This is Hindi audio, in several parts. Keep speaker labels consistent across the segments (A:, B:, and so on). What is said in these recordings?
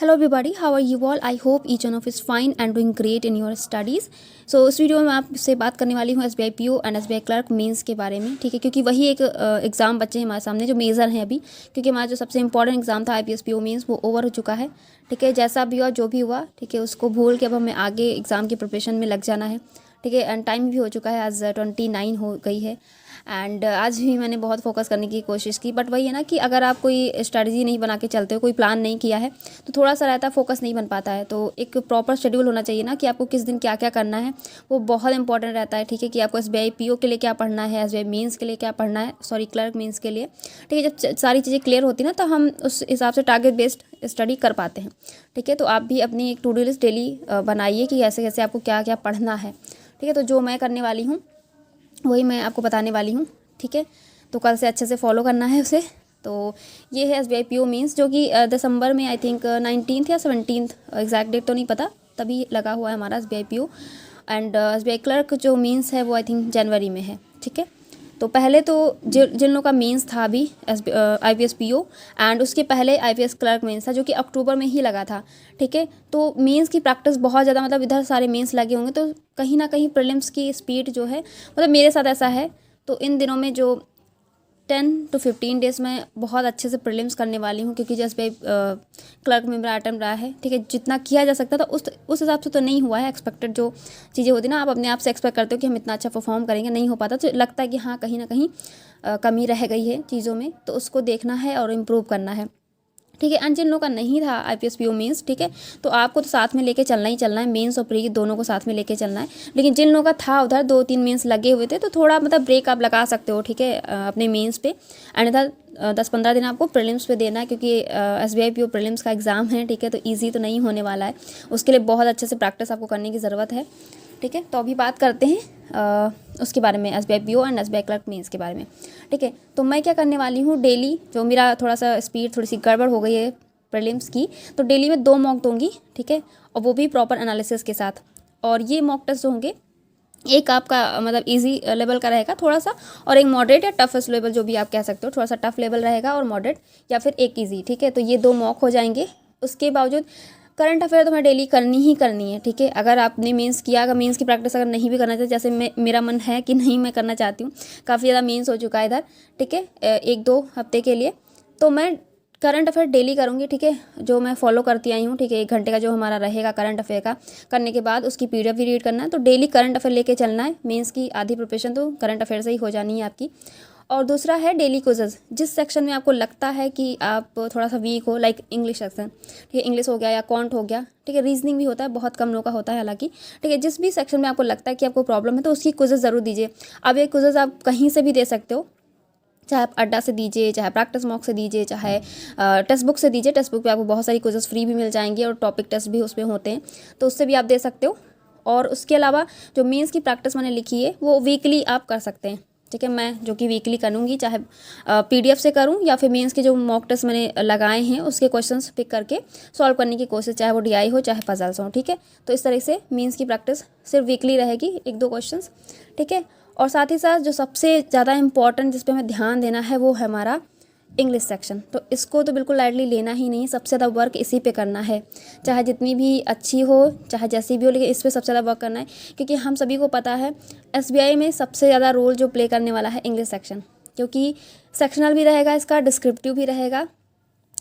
A: Hello everybody, how are you all? I hope each one of is fine and doing great in your studies. So इस वीडियो में मैं आपसे बात करने वाली हूँ SBI PO and SBI clerk mains के बारे में, ठीक है, क्योंकि वही एक एग्ज़ाम बच्चे हैं हमारे सामने जो मेजर हैं अभी, क्योंकि हमारा जो सबसे इंपॉर्टेंट एग्जाम था IPS PO मेंस वो ओवर हो चुका है, ठीक है। जैसा भी हुआ जो भी हुआ, ठीक है, उसको भूल के अब हमें आगे एग्ज़ाम की प्रिपरेशन में लग जाना है, ठीक है। एंड टाइम भी हो चुका है, आज 29 हो गई है। एंड आज भी मैंने बहुत फोकस करने की कोशिश की, बट वही है ना कि अगर आप कोई स्ट्रैटेजी नहीं बना के चलते हो, कोई प्लान नहीं किया है, तो थोड़ा सा रहता है फोकस नहीं बन पाता है। तो एक प्रॉपर शेड्यूल होना चाहिए ना कि आपको किस दिन क्या क्या करना है, वो बहुत इंपॉर्टेंट रहता है, ठीक है। कि आपको SBI PO के लिए क्या पढ़ना है, SBI मेंस के लिए क्या पढ़ना है, सॉरी क्लर्क मेंस के लिए, ठीक है। जब सारी चीज़ें क्लियर होती ना तो हम उस हिसाब से टारगेट बेस्ड स्टडी कर पाते हैं, ठीक है। तो आप भी अपनी एक टू डू लिस्ट डेली बनाइए कि कैसे कैसे आपको क्या क्या पढ़ना है, ठीक है। तो जो मैं करने वाली हूँ वही मैं आपको बताने वाली हूँ, ठीक है। तो कल से अच्छे से फॉलो करना है उसे। तो ये है SBI PO मीन्स, जो कि दिसंबर में आई थिंक 19 या 17, एग्जैक्ट डेट तो नहीं पता, तभी लगा हुआ है हमारा SBI PO। And SBI clerk जो मीन्स है वो आई थिंक जनवरी में है, ठीक है। तो पहले तो जिन लोगों का मेंस था अभी IPS PO, एंड उसके पहले IPS क्लर्क मेंस था जो कि अक्टूबर में ही लगा था, ठीक है। तो मेंस की प्रैक्टिस बहुत ज़्यादा, मतलब इधर सारे मेंस लगे होंगे तो कहीं ना कहीं प्रीलिम्स की स्पीड जो है, मतलब मेरे साथ ऐसा है। तो इन दिनों में जो 10 to 15 डेज़ में बहुत अच्छे से प्रीलिम्स करने वाली हूँ, क्योंकि जैसे भाई क्लर्क में मेरा अटेम्प्ट रहा है, ठीक है। जितना किया जा सकता था उस हिसाब से तो नहीं हुआ है। एक्सपेक्टेड जो चीज़ें होती ना, आप अपने आप से एक्सपेक्ट करते हो कि हम इतना अच्छा परफॉर्म करेंगे, नहीं हो पाता, तो लगता है कि हाँ कहीं ना कहीं कमी रह गई है चीज़ों में, तो उसको देखना है और इम्प्रूव करना है, ठीक है। एंड जिन लोगों का नहीं था IPS PO मेंस, ठीक है, तो आपको तो साथ में लेके चलना ही चलना है, मेंस और प्री दोनों को साथ में लेके चलना है। लेकिन जिन लोगों का था उधर 2-3 मेंस लगे हुए थे, तो थोड़ा मतलब ब्रेक आप लगा सकते हो, ठीक है, अपने मेंस पे। एंड इधर 10-15 दिन आपको प्रीलिम्स पे देना है, क्योंकि SBI PO प्रीलिम्स का एग्ज़ाम है, ठीक है। तो ईजी तो नहीं होने वाला है, उसके लिए बहुत अच्छे से प्रैक्टिस आपको करने की ज़रूरत है, ठीक है। तो अभी बात करते हैं उसके बारे में, SBI PO and SBI clerk mains के बारे में, ठीक है। तो मैं क्या करने वाली हूँ, डेली जो मेरा थोड़ा सा स्पीड थोड़ी सी गड़बड़ हो गई है प्रीलिम्स की, तो डेली में 2 मॉक दूंगी, ठीक है, और वो भी प्रॉपर एनालिसिस के साथ। और ये मॉक टेस्ट जो होंगे, एक आपका मतलब इजी लेवल का रहेगा थोड़ा सा, और एक मॉडरेट या टफेस्ट लेवल जो भी आप कह सकते हो, थोड़ा सा टफ लेवल रहेगा और मॉडरेट, या फिर एक इजी, ठीक है। तो ये 2 मॉक हो जाएंगे। उसके बावजूद करंट अफेयर तो मैं डेली करनी ही करनी है, ठीक है। अगर आपने मेंस किया, अगर मेंस की प्रैक्टिस अगर नहीं भी करना चाहते, जैसे मेरा मन है कि नहीं मैं करना चाहती हूँ, काफ़ी ज़्यादा मेंस हो चुका है इधर, ठीक है, 1-2 हफ्ते के लिए, तो मैं करंट अफेयर डेली करूँगी, ठीक है, जो मैं फॉलो करती आई हूँ, ठीक है। 1 घंटे का जो हमारा रहेगा करंट अफेयर का, करने के बाद उसकी PDF भी रीड करना है। तो डेली करंट अफेयर लेके चलना है, मेंस की आधी प्रिपरेशन तो करंट अफेयर से ही हो जानी है आपकी। और दूसरा है डेली क्विज़ेस, जिस सेक्शन में आपको लगता है कि आप थोड़ा सा वीक हो, लाइक इंग्लिश सेक्शन, ठीक है, इंग्लिश हो गया या कॉन्ट हो गया, ठीक है, रीजनिंग भी होता है, बहुत कम लोगों का होता है हालांकि, ठीक है। जिस भी सेक्शन में आपको लगता है कि आपको प्रॉब्लम है, तो उसकी क्विज़ेस ज़रूर दीजिए। अब ये क्विज़ेस आप कहीं से भी दे सकते हो, चाहे आप अड्डा से दीजिए, चाहे प्रैक्टिस मॉक से दीजिए, चाहे टेक्स्ट बुक से दीजिए। टेक्स्ट बुक पे आपको बहुत सारी क्विज़ेस फ्री भी मिल जाएंगी, और टॉपिक टेस्ट भी उसमें होते हैं, तो उससे भी आप दे सकते हो। और उसके अलावा जो मेंस की प्रैक्टिस मैंने लिखी है वो वीकली आप कर सकते हैं, ठीक है। मैं जो कि वीकली करूँगी, चाहे PDF से करूँ या फिर मेंस के जो मॉक टेस्ट मैंने लगाए हैं उसके क्वेश्चंस पिक करके सॉल्व करने की कोशिश, चाहे वो DI हो चाहे पजल्स हो, ठीक है। तो इस तरह से मेंस की प्रैक्टिस सिर्फ वीकली रहेगी, 1-2 क्वेश्चंस, ठीक है। और साथ ही साथ जो सबसे ज़्यादा इंपॉर्टेंट जिस पे हमें ध्यान देना है वो है हमारा इंग्लिश सेक्शन। तो इसको तो बिल्कुल लाइटली लेना ही नहीं, सबसे ज़्यादा वर्क इसी पे करना है, चाहे जितनी भी अच्छी हो चाहे जैसी भी हो, लेकिन इस पर सबसे ज़्यादा वर्क करना है। क्योंकि हम सभी को पता है SBI में सबसे ज़्यादा रोल जो प्ले करने वाला है इंग्लिश सेक्शन, क्योंकि सेक्शनल भी रहेगा, इसका डिस्क्रिप्टिव भी रहेगा,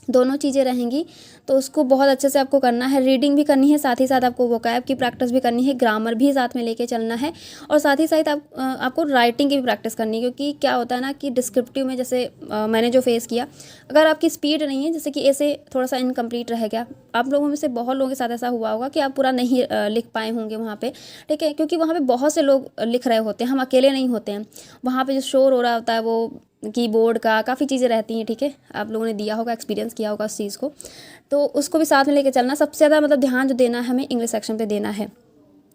A: दोनों चीज़ें रहेंगी। तो उसको बहुत अच्छे से आपको करना है, रीडिंग भी करनी है, साथ ही साथ आपको वोकैब की प्रैक्टिस भी करनी है, ग्रामर भी साथ में लेके चलना है, और साथ ही साथ आपको राइटिंग की भी प्रैक्टिस करनी है। क्योंकि क्या होता है ना कि डिस्क्रिप्टिव में जैसे मैंने जो फेस किया, अगर आपकी स्पीड नहीं है, जैसे कि ऐसे थोड़ा सा इनकम्प्लीट रह गया, आप लोगों में से बहुत लोगों के साथ ऐसा हुआ होगा कि आप पूरा नहीं लिख पाए होंगे वहाँ पे, ठीक है। क्योंकि वहाँ पे बहुत से लोग लिख रहे होते हैं, हम अकेले नहीं होते हैं, वहाँ पे जो शोर हो रहा होता है वो कीबोर्ड का, काफ़ी चीज़ें रहती हैं, ठीक है। आप लोगों ने दिया होगा, एक्सपीरियंस किया होगा उस चीज़ को, तो उसको भी साथ में लेके चलना। सबसे ज़्यादा मतलब ध्यान जो देना है हमें इंग्लिश सेक्शन पे देना है,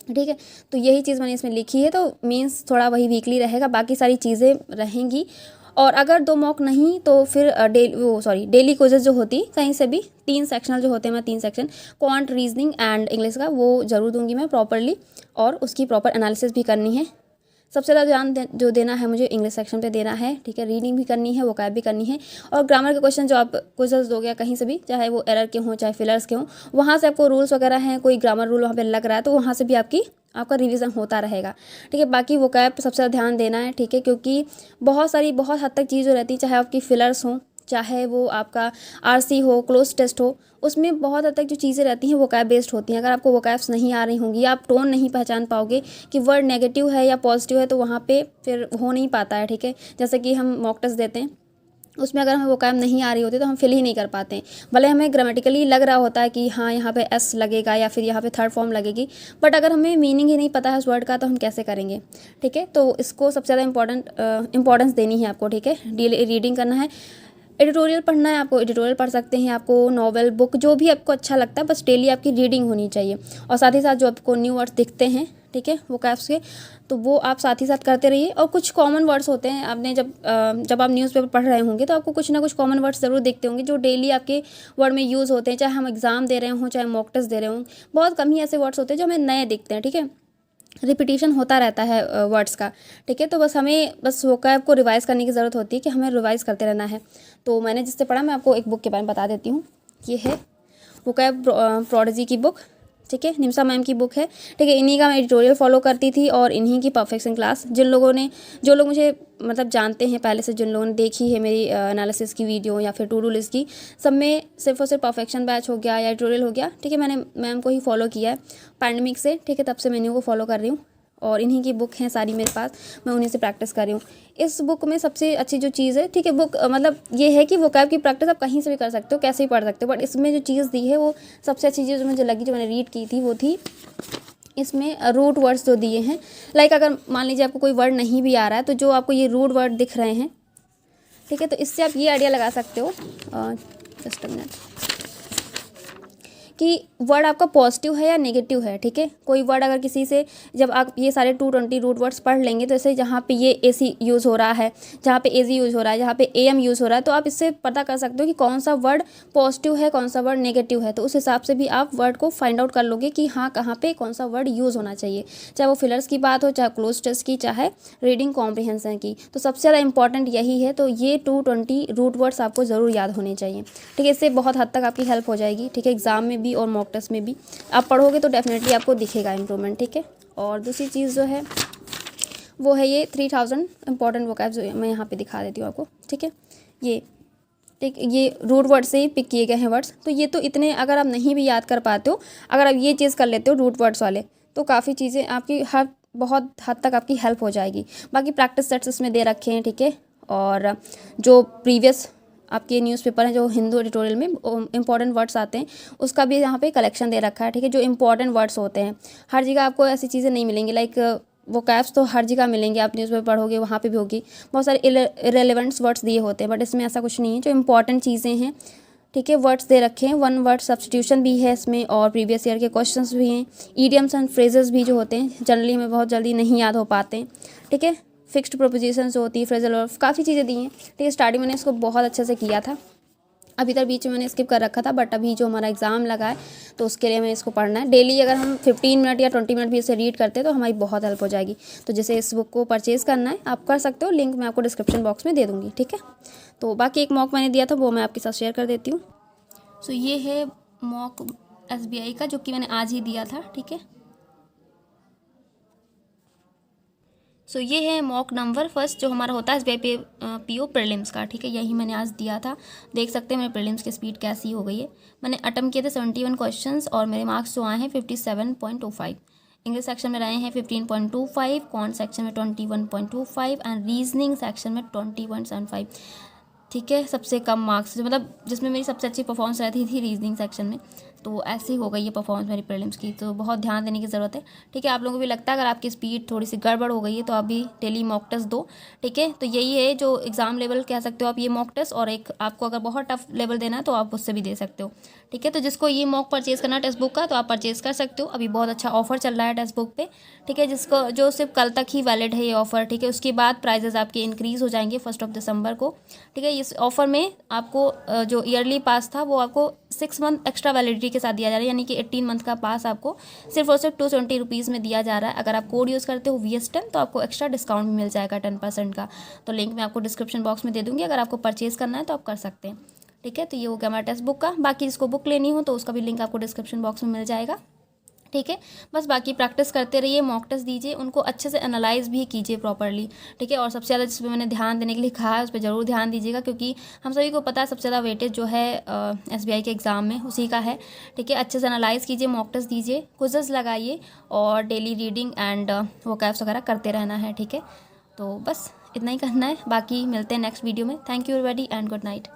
A: ठीक है। तो यही चीज़ मैंने इसमें लिखी है। तो मीन्स थोड़ा वही वीकली रहेगा, बाकी सारी चीज़ें रहेंगी। और अगर 2 मॉक नहीं तो फिर डेली क्विज़ेस जो होती कहीं से भी 3 सेक्शनल जो होते हैं, मैं 3 section quant, reasoning and English का वो ज़रूर दूंगी मैं प्रॉपरली, और उसकी प्रॉपर एनालिसिस भी करनी है, सबसे ज़्यादा ध्यान जो देना है मुझे इंग्लिश सेक्शन पे देना है, ठीक है। रीडिंग भी करनी है, वोकैब भी करनी है, और ग्रामर के क्वेश्चन जो आप क्विज़्स दोगे कहीं से भी, चाहे वो एरर के हों चाहे फिलर्स के हों, वहाँ से आपको रूल्स वगैरह हैं, कोई ग्रामर रूल वहाँ पे लग रहा है तो वहाँ से भी आपका रिवीजन होता रहेगा, ठीक है। बाकी वोकैब पे सबसे ज़्यादा ध्यान देना है, ठीक है, क्योंकि बहुत हद तक चीज़ जो रहती है, चाहे आपकी फिलर्स हों, चाहे वो आपका आरसी हो, क्लोज टेस्ट हो, उसमें बहुत हद तक जो चीज़ें रहती हैं वोकैब बेस्ड होती हैं। अगर आपको वोकैब्स नहीं आ रही होंगी, आप टोन नहीं पहचान पाओगे कि वर्ड नेगेटिव है या पॉजिटिव है, तो वहाँ पे फिर हो नहीं पाता है, ठीक है। जैसे कि हम मॉक टेस्ट देते हैं, उसमें अगर हमें वोकैब नहीं आ रही होती तो हम फिल ही नहीं कर पाते हैं। भले हमें ग्रामेटिकली लग रहा होता है कि हाँ यहाँ पे एस लगेगा या फिर यहाँ पे थर्ड फॉर्म लगेगी, बट अगर हमें मीनिंग ही नहीं पता है उस वर्ड का तो हम कैसे करेंगे, ठीक है। तो इसको सबसे ज़्यादा इंपॉर्टेंस देनी है आपको, ठीक है। रीडिंग करना है, एडिटोरियल पढ़ना है, आपको एडिटोरियल पढ़ सकते हैं, आपको नॉवल बुक जो भी आपको अच्छा लगता है, बस डेली आपकी रीडिंग होनी चाहिए। और साथ ही साथ जो आपको न्यू वर्ड्स दिखते हैं, ठीक है, वोकैब्स के, तो वो आप साथ ही साथ करते रहिए। और कुछ कॉमन वर्ड्स होते हैं, आपने जब आप न्यूज़पेपर पढ़ रहे होंगे तो आपको कुछ ना कुछ कॉमन वर्ड्स ज़रूर दिखते होंगे जो डेली आपके वर्ड में यूज़ होते हैं, चाहे हम एग्ज़ाम दे रहे हों चाहे मॉक टेस्ट दे रहे हों। बहुत कम ही ऐसे वर्ड्स होते हैं जो हमें नए दिखते हैं, ठीक है। रिपीटिशन होता रहता है वर्ड्स का, ठीक है। तो बस वोकैब को रिवाइज़ करने की ज़रूरत होती है कि हमें रिवाइज़ करते रहना है। तो मैंने जिससे पढ़ा, मैं आपको एक बुक के बारे में बता देती हूँ। ये है वोकैब प्रोडिजी की बुक, ठीक है, निम्सा मैम की बुक है, ठीक है। इन्हीं का मैं एडिटोरियल फॉलो करती थी और इन्हीं की परफेक्शन क्लास, जो लोग मुझे मतलब जानते हैं पहले से, जिन लोगों ने देखी है मेरी एनालिसिस की वीडियो या फिर टू डू लिस्ट की, सब में सिर्फ और सिर्फ परफेक्शन बैच हो गया या एडिटोरियल हो गया, ठीक है। मैंने मैम को ही फॉलो किया है पैंडमिक से, ठीक है, तब से मैं इन्हीं को फॉलो कर रही हूँ और इन्हीं की बुक हैं सारी मेरे पास, मैं उन्हीं से प्रैक्टिस कर रही हूँ। इस बुक में सबसे अच्छी जो चीज़ है, ठीक है, बुक मतलब ये है कि वोकैब की प्रैक्टिस आप कहीं से भी कर सकते हो, कैसे भी पढ़ सकते हो, बट इसमें जो चीज़ दी है वो सबसे अच्छी चीज़ मुझे लगी, जो मैंने रीड की थी, वो थी इसमें रूट वर्ड्स जो दिए हैं। लाइक अगर मान लीजिए आपको कोई वर्ड नहीं भी आ रहा है, तो जो आपको ये रूट वर्ड दिख रहे हैं, ठीक है, तो इससे आप ये आइडिया लगा सकते हो, जस्ट अ मिनट, कि वर्ड आपका पॉजिटिव है या नेगेटिव है, ठीक है। कोई वर्ड अगर किसी से, जब आप ये सारे 220 रूट वर्ड्स पढ़ लेंगे, तो जैसे जहाँ पे ये एसी यूज़ हो रहा है, जहाँ पे एजी यूज़ हो रहा है, जहाँ पे एम यूज़ हो रहा है, तो आप इससे पता कर सकते हो कि कौन सा वर्ड पॉजिटिव है, कौन सा वर्ड नेगेटिव है। तो उस हिसाब से भी आप वर्ड को फाइंड आउट कर लोगे कि हाँ कहाँ पे कौन सा वर्ड यूज़ होना चाहिए, चाहे वो फिलर्स की बात हो, चाहे क्लोज टेस्ट की, चाहे रीडिंग कॉम्प्रिहेंशन की। तो सबसे ज़्यादा इंपॉर्टेंट यही है। तो ये 220 रूट वर्ड्स आपको ज़रूर याद होने चाहिए, ठीक है। इससे बहुत हद तक आपकी हेल्प हो जाएगी, ठीक है। एग्जाम में भी और मॉक टेस्ट में भी आप पढ़ोगे तो डेफिनेटली आपको दिखेगा इम्प्रूवमेंट, ठीक है। और दूसरी चीज़ जो है वो है ये 3000 इंपॉर्टेंट वोकैब्स, जो मैं यहाँ पे दिखा देती हूँ आपको, ठीक है। ये रूट वर्ड से ही पिक किए गए हैं वर्ड्स। तो ये तो इतने, अगर आप नहीं भी याद कर पाते हो, अगर आप ये चीज़ कर लेते हो रूट वर्ड्स वाले, तो काफ़ी चीज़ें आपकी बहुत हद तक आपकी हेल्प हो जाएगी। बाकी प्रैक्टिस सेट्स इसमें दे रखे हैं, ठीक है। और जो प्रीवियस आपके न्यूज़पेपर हैं, जो हिंदू एडिटोरियल में इंपॉर्टेंट वर्ड्स आते हैं, उसका भी यहाँ पे कलेक्शन दे रखा है, ठीक है। जो इंपॉर्टेंट वर्ड्स होते हैं, हर जगह आपको ऐसी चीज़ें नहीं मिलेंगी, लाइक वोकैब्स तो हर जगह मिलेंगे, आप न्यूज़पेपर पढ़ोगे वहाँ पे भी होगी, बहुत सारे इरेलेवेंट्स वर्ड्स दिए होते हैं, बट इसमें ऐसा कुछ नहीं है। जो इंपॉर्टेंट चीज़ें हैं, ठीक है, वर्ड्स दे रखे हैं, 1 वर्ड सब्स्टिट्यूशन भी है इसमें, और प्रीवियस ईयर के क्वेश्चंस भी हैं, ईडियम्स एंड फ्रेजेस भी जो होते हैं जनरली हमें बहुत जल्दी नहीं याद हो पाते हैं, ठीक है। फिक्स्ड प्रोपोजिशंस जो होती है, फ्रेजल वर्ब, काफ़ी चीज़ें दी हैं, ठीक है। स्टार्टिंग मैंने इसको बहुत अच्छे से किया था, अभी तक बीच में मैंने स्किप कर रखा था, बट अभी जो हमारा एग्ज़ाम लगा है तो उसके लिए हमें इसको पढ़ना है डेली। अगर हम 15 मिनट या 20 मिनट भी इसे रीड करते हैं तो हमारी बहुत हेल्प हो जाएगी। तो जैसे इस बुक को परचेज़ करना है आप कर सकते हो, लिंक मैं आपको डिस्क्रिप्शन बॉक्स में दे दूँगी, ठीक है। तो बाकी एक मॉक मैंने दिया था वो मैं आपके साथ शेयर कर देती हूँ। सो ये है मॉक SBI का, जो कि मैंने आज ही दिया था, ठीक है। सो ये है मॉक नंबर फर्स्ट जो हमारा होता है SBI PO प्रीलिम्स का, ठीक है। यही मैंने आज दिया था, देख सकते हैं मेरे प्रीलिम्स की स्पीड कैसी हो गई है। मैंने अटेम्प्ट किए थे 71 क्वेश्चंस और मेरे मार्क्स जो आए हैं 57.25। इंग्लिश सेक्शन में रहे हैं 15.25, कॉन्ट सेक्शन में 21.25 एंड रीजनिंग सेक्शन में 21.75, ठीक है। सबसे कम मार्क्स मतलब जिसमें मेरी सबसे अच्छी परफॉर्मेंस रहती थी रीजनिंग सेक्शन में, तो ऐसी हो गई है परफॉर्मेंस मेरी प्रीलिम्स की। तो बहुत ध्यान देने की ज़रूरत है, ठीक है। आप लोगों को भी लगता है अगर आपकी स्पीड थोड़ी सी गड़बड़ हो गई है तो आप भी डेली मॉक टेस्ट दो, ठीक है। तो यही है जो एग्ज़ाम लेवल कह सकते हो आप, ये मॉक टेस्ट, और एक आपको अगर बहुत टफ लेवल देना है तो आप उससे भी दे सकते हो, ठीक है। तो जिसको ये मॉक परचेज़ करना है टेक्स्ट बुक का, तो आप परचेज़ कर सकते हो। अभी बहुत अच्छा ऑफर चल रहा है टेक्स्ट बुक पे, ठीक है, जो सिर्फ कल तक ही वैलिड है ये ऑफ़र, ठीक है। उसके बाद प्राइजेज़ आपके इंक्रीज़ हो जाएंगे 1 दिसंबर को, ठीक है। इस ऑफ़र में आपको जो ईयरली पास था वो आपको 6 मंथ एक्स्ट्रा वैलिडिटी फ्री के साथ दिया जा रहा है, यानी कि 18 मंथ का पास आपको सिर्फ और सिर्फ 270 रुपीज़ में दिया जा रहा है। अगर आप कोड यूज़ करते हो VS10 तो आपको एक्स्ट्रा डिस्काउंट भी मिल जाएगा 10% का। तो लिंक मैं आपको डिस्क्रिप्शन बॉक्स में दे दूँगी, अगर आपको परचेज़ करना है तो आप कर सकते हैं। ठीक है, तो ये हो गया हमारा टेक्स्ट बुक का। बाकी जिसको बुक लेनी हो तो उसका भी लिंक आपको डिस्क्रिप्शन बॉक्स में मिल जाएगा। ठीक है, बस बाकी प्रैक्टिस करते रहिए, मॉक टेस्ट दीजिए, उनको अच्छे से एनालाइज भी कीजिए प्रॉपरली। ठीक है, और सबसे ज़्यादा जिस पे मैंने ध्यान देने के लिए कहा है उस पर ज़रूर ध्यान दीजिएगा, क्योंकि हम सभी को पता है सबसे ज़्यादा वेटेज जो है SBI के एग्ज़ाम में उसी का है। ठीक है, अच्छे से एनालाइज कीजिए, मॉक टेस्ट दीजिए, क्विज़ेस लगाइए और डेली रीडिंग एंड वोकैब्स वगैरह करते रहना है। ठीक है, तो बस इतना ही करना है, बाकी मिलते हैं नेक्स्ट वीडियो में। Thank you everybody and good night.